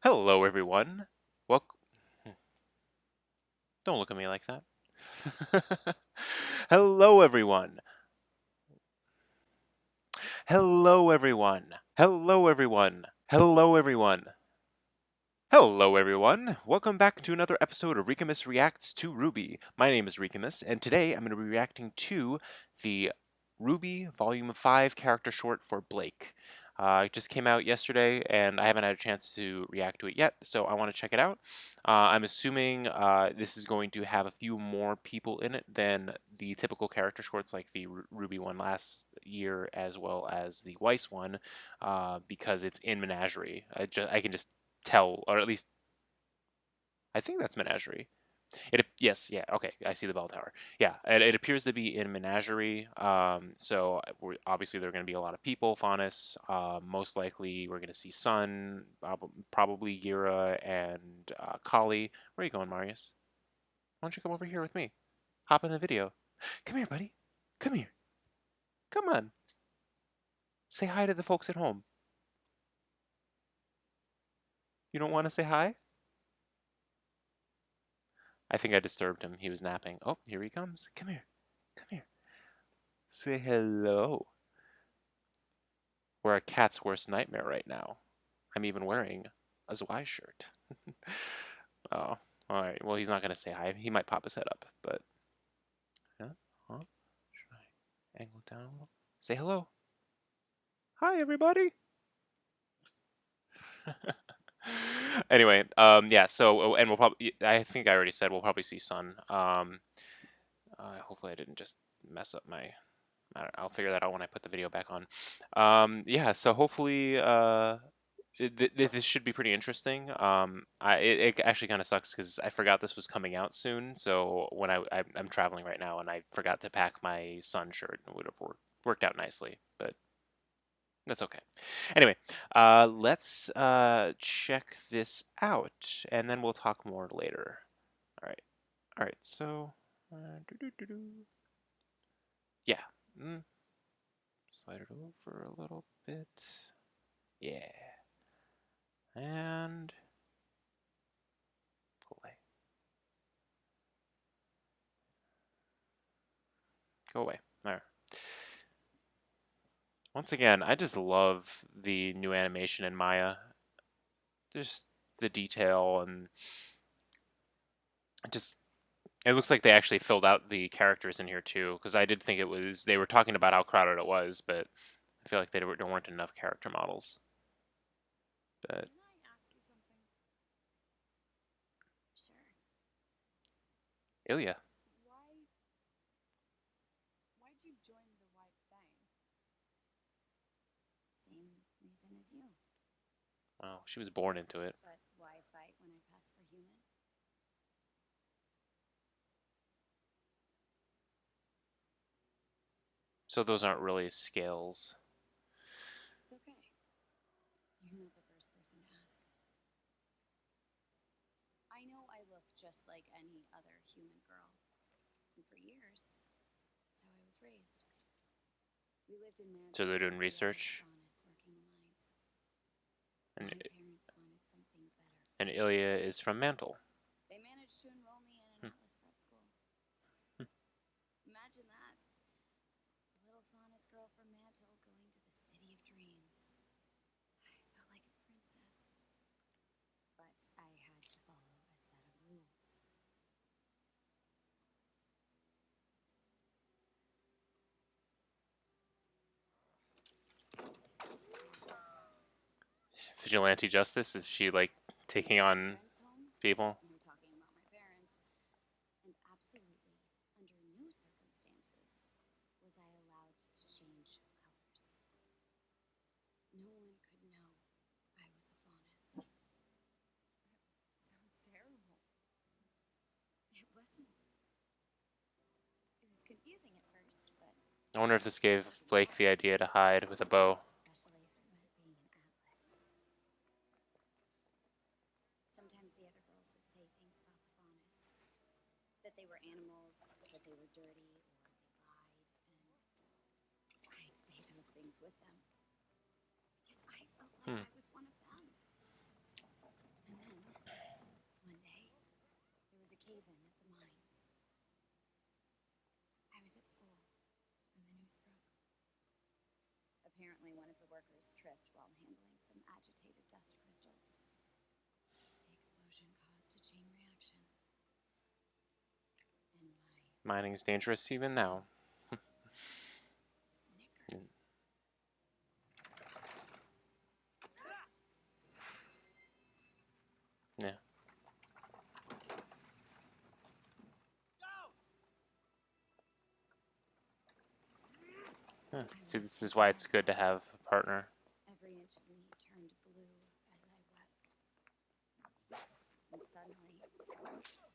Hello, everyone. Welcome. Don't look at me like that. Hello, everyone. Hello, everyone. Hello, everyone. Hello, everyone. Hello, everyone. Welcome back to another episode of Ricamus Reacts to RWBY. My name is Ricamus, and today I'm going to be reacting to the RWBY Volume 5 character short for Blake. It just came out yesterday, and I haven't had a chance to react to it yet, so I want to check it out. I'm assuming this is going to have a few more people in it than the typical character shorts like the RWBY one last year, as well as the Weiss one, because it's in Menagerie. I can just tell, or at least I think that's Menagerie. Yes, yeah, okay, I see the bell tower. Yeah, it appears to be in Menagerie. So obviously there are going to be a lot of people. Faunus, most likely we're going to see Sun, probably Gira and Kali. Where are you going, Marius? Why don't you come over here with me? Hop in the video. Come here, buddy. Come here. Come on. Say hi to the folks at home. You don't want to say hi? I think I disturbed him. He was napping. Oh, here he comes. Come here. Come here. Say hello. We're a cat's worst nightmare right now. I'm even wearing a Zwei shirt. Oh, alright. Well, he's not going to say hi. He might pop his head up, but... Huh? Huh? Should I angle it down a little? Say hello. Hi, everybody. Anyway, yeah, so, and we'll probably, I think I already said we'll probably see Sun. Hopefully I didn't just mess up my... I'll figure that out when I put the video back on. Yeah, so hopefully this should be pretty interesting. It actually kind of sucks because I forgot this was coming out soon. So when I'm traveling right now and I forgot to pack my Sun shirt, it would have worked out nicely, but that's okay. Anyway, let's check this out, and then we'll talk more later. All right. So, yeah. Mm. Slide it over a little bit. Yeah. And play. Go away. There. Once again, I just love the new animation in Maya. Just the detail and just it looks like they actually filled out the characters in here too, because I did think they were talking about how crowded it was, but I feel like there weren't enough character models. But Can I ask you something? Sure. Ilya. Why'd you join the white thing? Same reason as you. Wow, she was born into it. But why fight when I pass for human? So those aren't really scales. It's okay. You're not the first person to ask. I know I look just like any other human girl. And for years, that's how I was raised. We lived in So Mantle they're doing with a lot of research. faunus working the mines. And My parents wanted something better. and Ilya is from Mantle. They managed to enroll me in Hmm. an Atlas prep school. Imagine that. A little faunus girl from Mantle going to the city of dreams. I felt like a princess. But I had to follow a set of rules. Vigilante justice? Is she like taking on people? No talking about my parents. And absolutely, under no circumstances, was I allowed to change colors. No one could know I was a faunus. That sounds terrible. It wasn't. It was confusing at first, but I wonder if this gave Blake the idea to hide with a bow. especially if it meant being an atlas. Sometimes the other girls would say things about the faunus. That they were animals, that they were dirty, or they lied, and I'd say those things with them. Because I felt like I was one of them. members tripped while handling some agitated dust crystals. The explosion caused a chain reaction. And Mining is dangerous even now. snickered. Yeah. Huh. See, this is why it's good to have a partner. Every inch of me turned blue as I wept. And suddenly,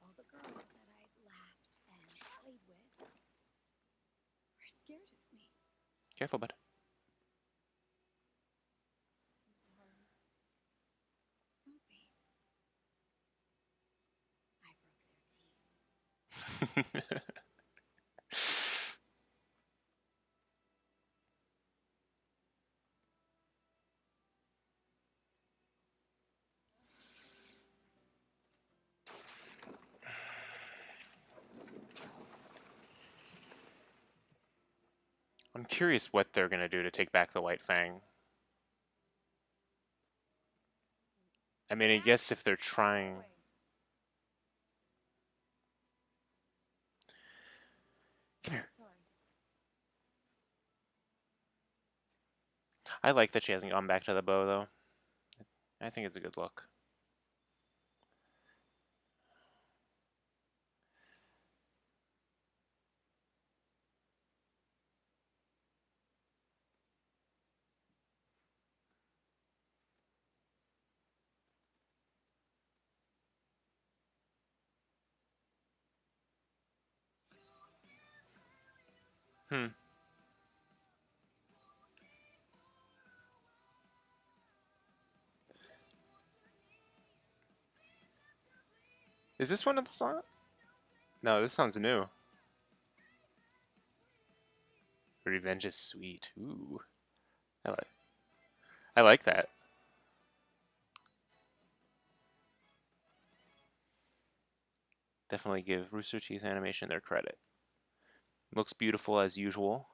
all the girls that I'd laughed and played with were scared of me. Careful, bud. I'm sorry. Don't be. I broke their teeth. I'm curious what they're gonna do to take back the White Fang. I mean, I guess if they're trying. Come here. Sorry. I like that she hasn't gone back to the bow, though. I think it's a good look. Hmm. Is this one of the song? No, this sounds new. Revenge is sweet. Ooh. I like that. Definitely give Rooster Teeth Animation their credit. Looks beautiful as usual.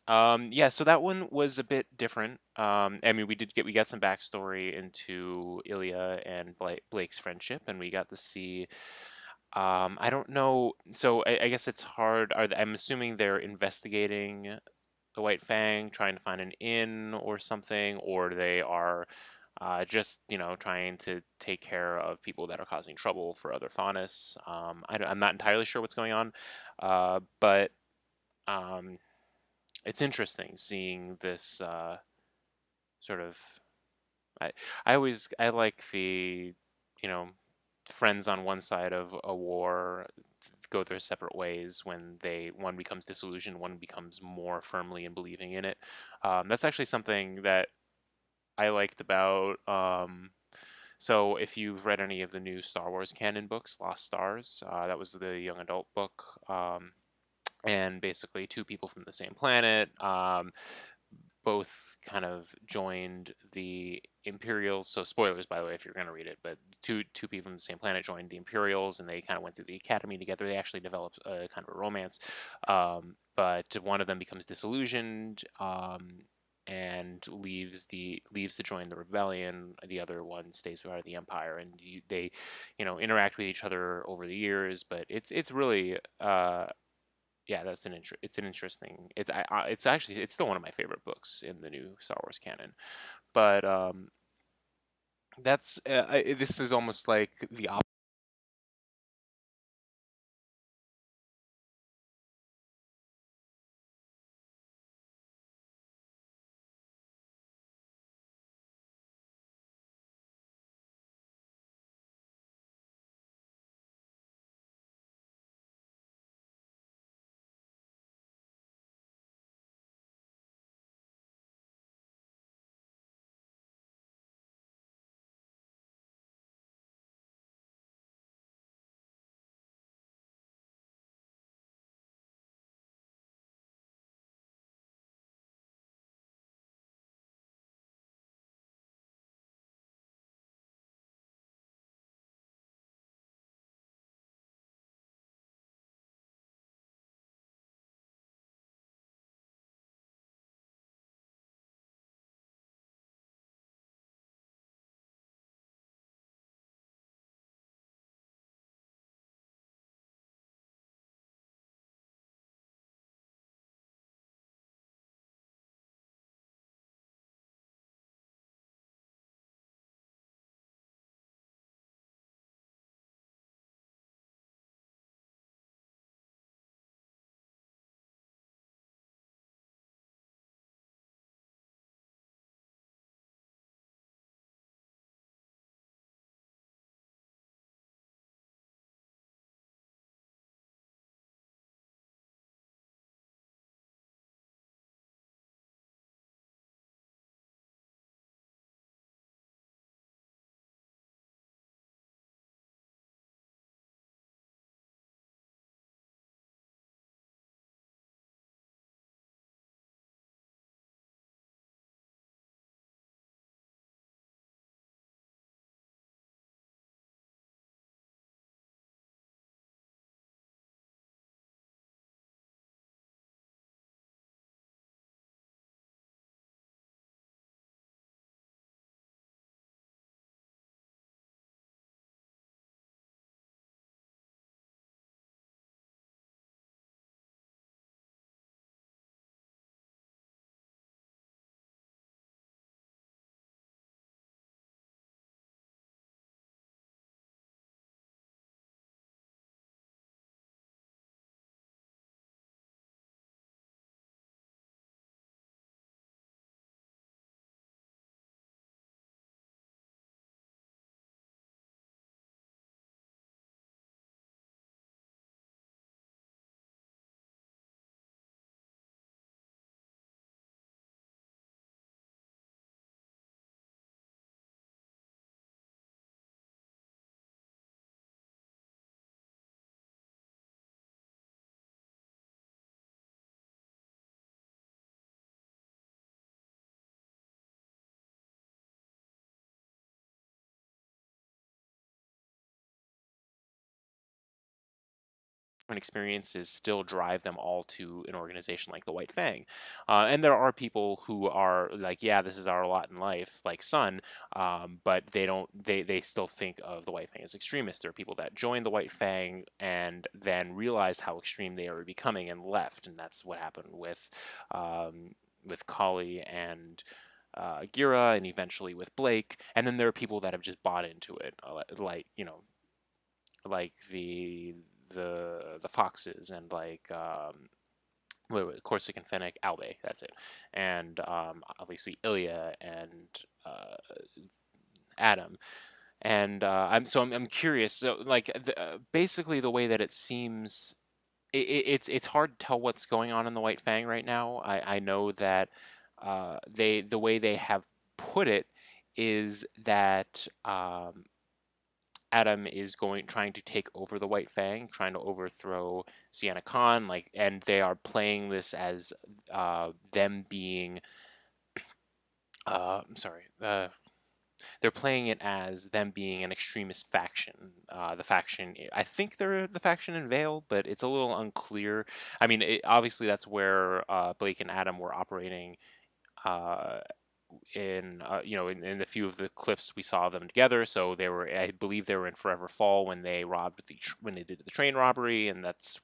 Yeah, so that one was a bit different. I mean, we got some backstory into Ilya and Blake's friendship, and we got to see. I don't know. So I guess it's hard. I'm assuming they're investigating the White Fang, trying to find an inn or something, or they are just trying to take care of people that are causing trouble for other faunus. I'm not entirely sure what's going on, but um, it's interesting seeing this sort of. I I like the you know friends on one side of a war go their separate ways when one becomes disillusioned, one becomes more firmly in believing in it. That's actually something that I liked about. So if you've read any of the new Star Wars canon books, Lost Stars, that was the young adult book. And basically, two people from the same planet, both kind of joined the Imperials. So spoilers, by the way, if you're going to read it. But two people from the same planet joined the Imperials, and they kind of went through the academy together. They actually developed a kind of a romance. But one of them becomes disillusioned. And leaves to join the rebellion. The other one stays part of the empire, and they, interact with each other over the years. But it's really yeah, it's an interesting. It's actually it's still one of my favorite books in the new Star Wars canon. But this is almost like the experiences still drive them all to an organization like the White Fang. And there are people who are like, yeah, this is our lot in life, like Sun, but they don't. They still think of the White Fang as extremists. There are people that joined the White Fang and then realized how extreme they were becoming and left, and that's what happened with Kali and Gira, and eventually with Blake. And then there are people that have just bought into it, like like the foxes and like Corsican Fennec, Albe, that's it, and obviously Ilya and uh, Adam. And I'm curious. So like basically the way that it seems, it's hard to tell what's going on in the White Fang right now. I know that the way they have put it is that Adam is trying to take over the White Fang, trying to overthrow Sienna Khan, like, and they are playing this as them being. I'm sorry. They're playing it as them being an extremist faction. The faction, I think they're the faction in Vale, but it's a little unclear. I mean, obviously that's where Blake and Adam were operating uh, in in the few of the clips we saw them together. So they were, I believe, they were in Forever Fall when they when they did the train robbery, and that's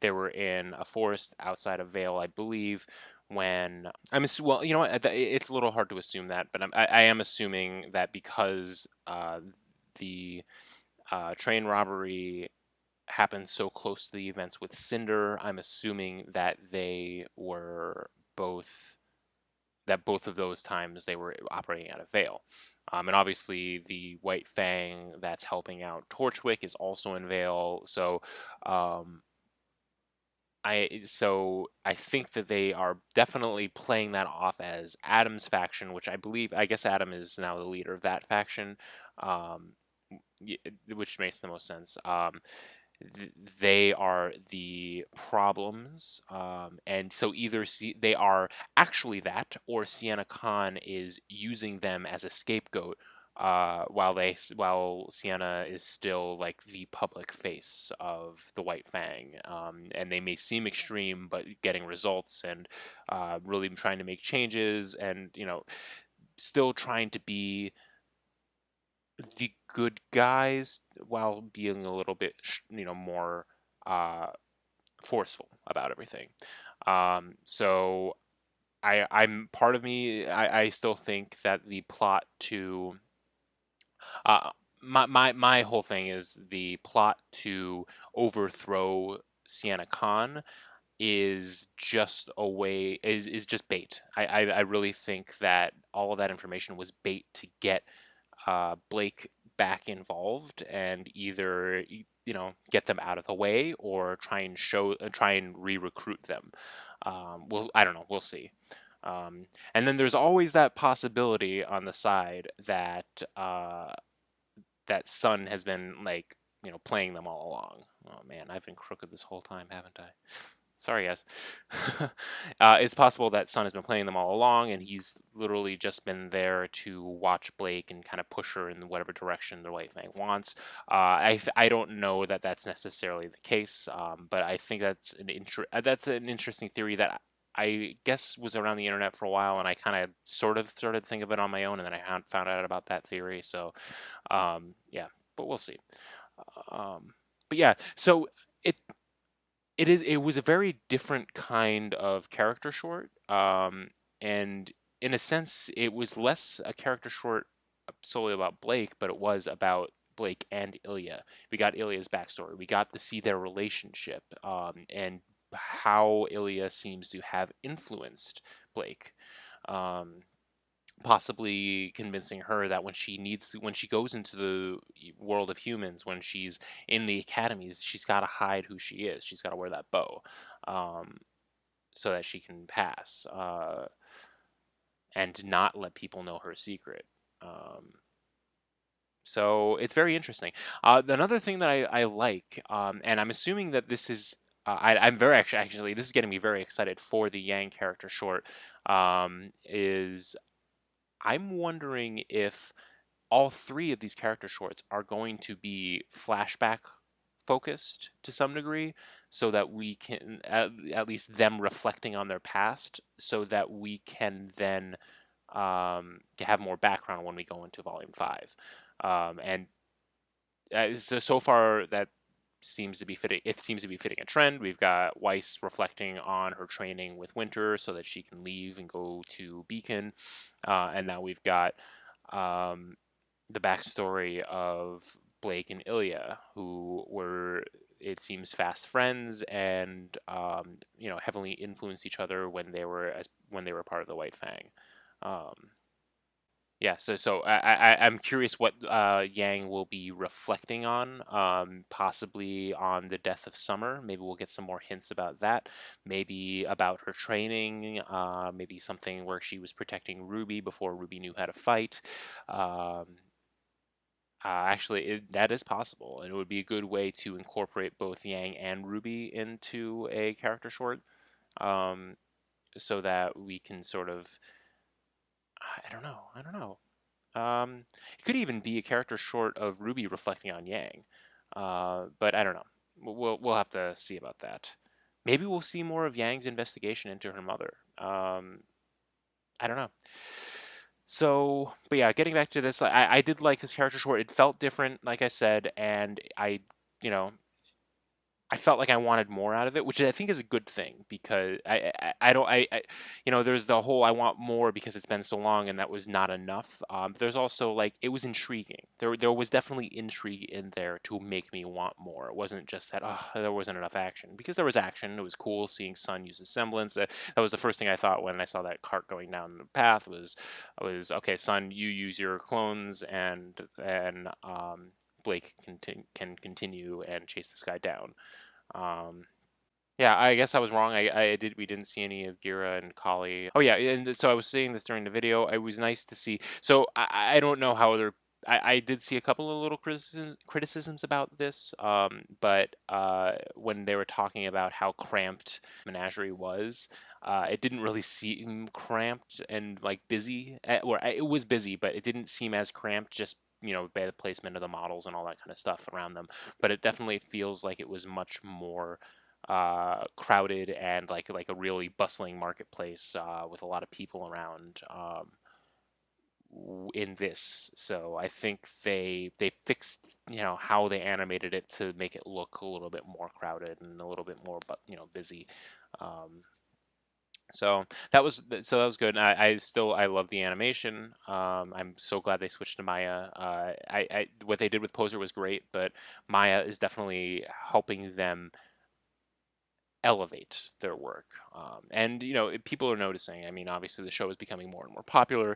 they were in a forest outside of Vale, I believe. When well, you know what? It's a little hard to assume that, but I am assuming that because the train robbery happened so close to the events with Cinder, I'm assuming that they were both both of those times they were operating out of Vale. And obviously, the White Fang that's helping out Torchwick is also in Vale. Um, I think that they are definitely playing that off as Adam's faction, which I guess Adam is now the leader of that faction, um, which makes the most sense. They are the problems, and so either they are actually that, or Sienna Khan is using them as a scapegoat, while Sienna is still like the public face of the White Fang, and they may seem extreme, but getting results and really trying to make changes, and still trying to be the good guys while being a little bit more uh, forceful about everything. So I'm part of me. I still think that the plot to uh, my whole thing is the plot to overthrow Sienna Khan is just a way is just bait. I really think that all of that information was bait to get Blake back involved and either get them out of the way or try and re-recruit them. I don't know. We'll see. And then there's always that possibility on the side that that Sun has been like playing them all along. Oh man, I've been crooked this whole time, haven't I? Sorry, guys. It's possible that Sun has been playing them all along, and he's literally just been there to watch Blake and kind of push her in whatever direction the White Fang wants. I don't know that that's necessarily the case, but I think that's an interesting theory that I guess was around the internet for a while, and I kind of sort of started to think of it on my own, and then I found out about that theory. So, yeah, but we'll see. Um, but yeah, so it it was a very different kind of character short, and in a sense it was less a character short solely about Blake, but it was about Blake and Ilya. We got Ilya's backstory, we got to see their relationship, and how Ilya seems to have influenced Blake, um, possibly convincing her that when she goes into the world of humans, when she's in the academies, she's got to hide who she is. She's got to wear that bow, um, so that she can pass, and not let people know her secret. Um, so it's very interesting. Another thing that I like, and I'm assuming that this is, I'm very actually this is getting me very excited for the Yang character short. Is I'm wondering if all three of these character shorts are going to be flashback focused to some degree, so that we can at least them reflecting on their past, so that we can then to have more background when we go into volume 5. And so far that seems to be fitting. It seems to be fitting a trend. We've got Weiss reflecting on her training with Winter so that she can leave and go to Beacon, and now we've got um, the backstory of Blake and Ilya, who were, it seems, fast friends and heavily influenced each other when they were part of the White Fang. Um, yeah, so I'm curious what Yang will be reflecting on, possibly on the death of Summer. Maybe we'll get some more hints about that. Maybe about her training. Maybe something where she was protecting Ruby before Ruby knew how to fight. Um, Actually, that is possible, and it would be a good way to incorporate both Yang and Ruby into a character short, um, so that we can sort of, I don't know. It could even be a character short of Ruby reflecting on Yang, but I don't know. We'll have to see about that. Maybe we'll see more of Yang's investigation into her mother. I don't know. So, but yeah, getting back to this, I did like this character short. It felt different, like I said, and you know, I felt like I wanted more out of it, which I think is a good thing because I don't there's the whole I want more because it's been so long and that was not enough. There's also like it was intriguing. There was definitely intrigue in there to make me want more. It wasn't just that there wasn't enough action, because there was action. It was cool seeing Sun use his semblance. That was the first thing I thought when I saw that cart going down the path was okay, Sun, you use your clones and Blake can continue and chase this guy down. Um, yeah, I guess I was wrong. We didn't see any of Gira and Kali. Oh yeah, and so I was saying this during the video. It was nice to see. So I don't know how other. I did see a couple of little criticisms about this, but when they were talking about how cramped Menagerie was, it didn't really seem cramped and like busy. Or it was busy, but it didn't seem as cramped. Just by the placement of the models and all that kind of stuff around them. But it definitely feels like it was much more crowded and like a really bustling marketplace with a lot of people around in this. So I think they fixed how they animated it to make it look a little bit more crowded and a little bit more busy. Um, so that was good. I love the animation. I'm so glad they switched to Maya. I what they did with Poser was great, but Maya is definitely helping them elevate their work. And people are noticing. I mean, obviously the show is becoming more and more popular.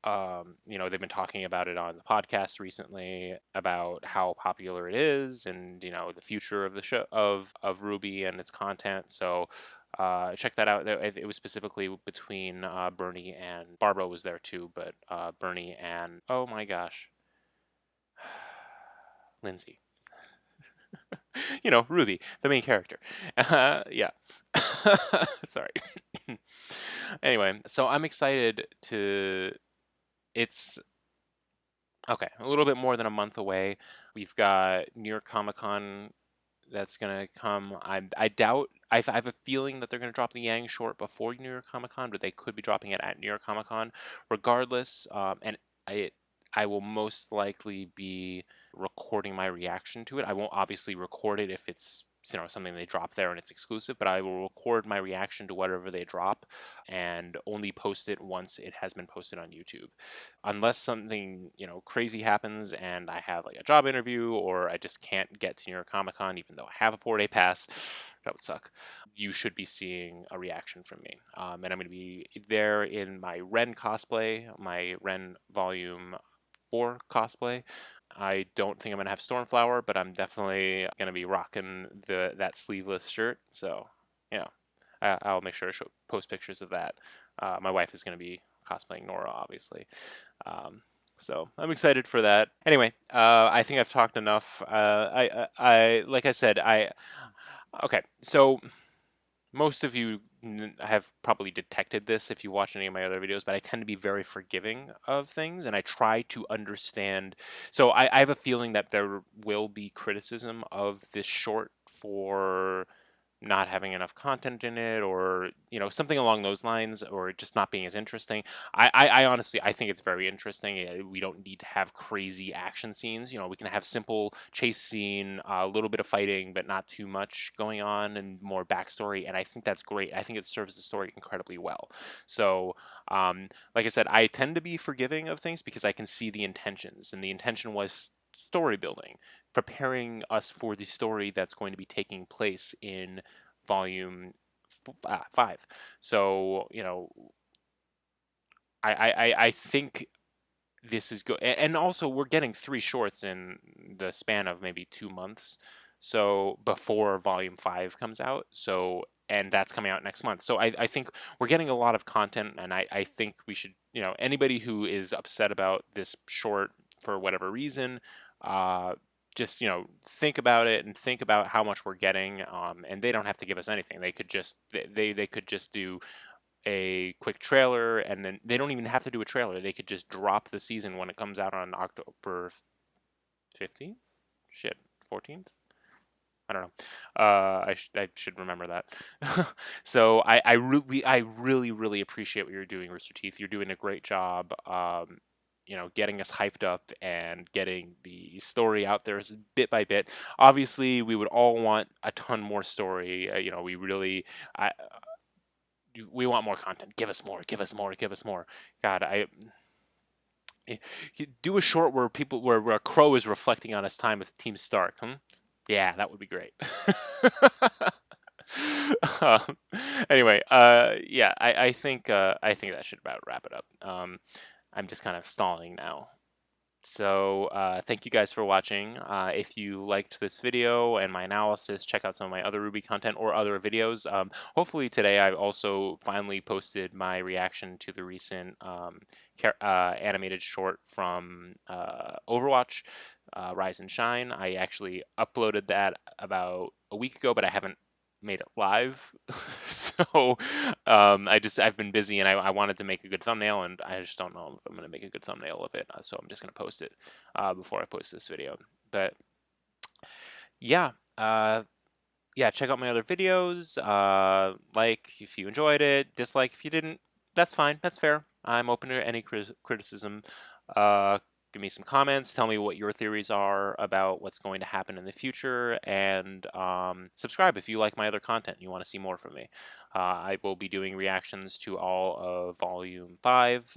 They've been talking about it on the podcast recently about how popular it is, and the future of the show of RWBY and its content. So check that out. It was specifically between Bernie and Barbara was there too, but Bernie and, oh my gosh, Lindsay. RWBY, the main character. Yeah. Sorry. Anyway, so I'm excited to. It's okay, a little bit more than a month away. We've got New York Comic Con that's gonna come. I doubt. I have a feeling that they're gonna drop the Yang short before New York Comic Con, but they could be dropping it at New York Comic Con. Regardless, and I I will most likely be recording my reaction to it. I won't obviously record it if it's something they drop there and it's exclusive, but I will record my reaction to whatever they drop and only post it once it has been posted on YouTube. Unless something crazy happens and I have like a job interview, or I just can't get to New York Comic Con even though I have a 4-day pass, that would suck. You should be seeing a reaction from me, and I'm going to be there in my Ren cosplay, my Ren Volume 4 cosplay. I don't think I'm gonna have Stormflower, but I'm definitely gonna be rocking that sleeveless shirt. So, I'll make sure to post pictures of that. My wife is gonna be cosplaying Nora, obviously. So I'm excited for that. Anyway, I think I've talked enough. Like I said, okay. So most of you I have probably detected this if you watch any of my other videos, but I tend to be very forgiving of things, and I try to understand. So I have a feeling that there will be criticism of this short for not having enough content in it, or something along those lines, or just not being as interesting. I honestly, I think it's very interesting. We don't need to have crazy action scenes. We can have simple chase scene, a little bit of fighting, but not too much going on, and more backstory, and I think that's great. I think it serves the story incredibly well. So like I said, I tend to be forgiving of things because I can see the intentions, and the intention was story building, preparing us for the story that's going to be taking place in volume 5. So I think this is good, and also we're getting 3 shorts in the span of maybe 2 months, so before volume 5 comes out. So, and that's coming out next month, so I think we're getting a lot of content, and I think we should, anybody who is upset about this short for whatever reason, uh just think about it and think about how much we're getting, and they don't have to give us anything. They could just they could just do a quick trailer, and then they don't even have to do a trailer. They could just drop the season when it comes out on October 15th. Shit, 14th. I don't know. I should remember that. So I really really appreciate what you're doing, Rooster Teeth. You're doing a great job. Getting us hyped up and getting the story out there bit by bit. Obviously, we would all want a ton more story. We really, I, we want more content. Give us more. Give us more. Give us more. God, do a short where where Crow is reflecting on his time with Team Stark. Yeah, that would be great. um, anyway, yeah, I think that should about wrap it up. I'm just kind of stalling now. So thank you guys for watching. If you liked this video and my analysis, check out some of my other RWBY content or other videos. Hopefully today I've also finally posted my reaction to the recent animated short from Overwatch, Rise and Shine. I actually uploaded that about a week ago, but I haven't made it live. So I've been busy, and I wanted to make a good thumbnail, and I just don't know if I'm going to make a good thumbnail of it. So I'm just going to post it before I post this video. But yeah, yeah, check out my other videos. Like if you enjoyed it, dislike if you didn't. That's fine. That's fair. I'm open to any criticism. Uh, Give me some comments. Tell me what your theories are about what's going to happen in the future, and subscribe if you like my other content and you want to see more from me. I will be doing reactions to all of Volume 5,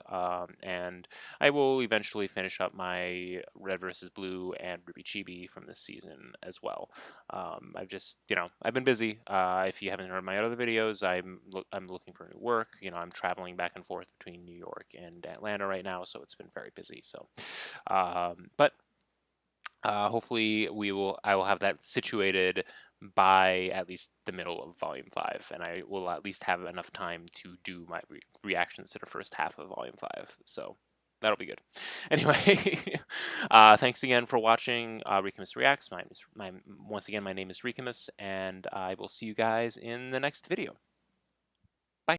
and I will eventually finish up my Red vs. Blue and RWBY Chibi from this season as well. I've just, I've been busy. If you haven't heard my other videos, I'm looking for new work. I'm traveling back and forth between New York and Atlanta right now, so it's been very busy. So, but hopefully I will have that situated by at least the middle of Volume 5, and I will at least have enough time to do my reactions to the first half of Volume 5. So that'll be good. Anyway, thanks again for watching Ricamus Reacts. Once again, my name is Ricamus, and I will see you guys in the next video.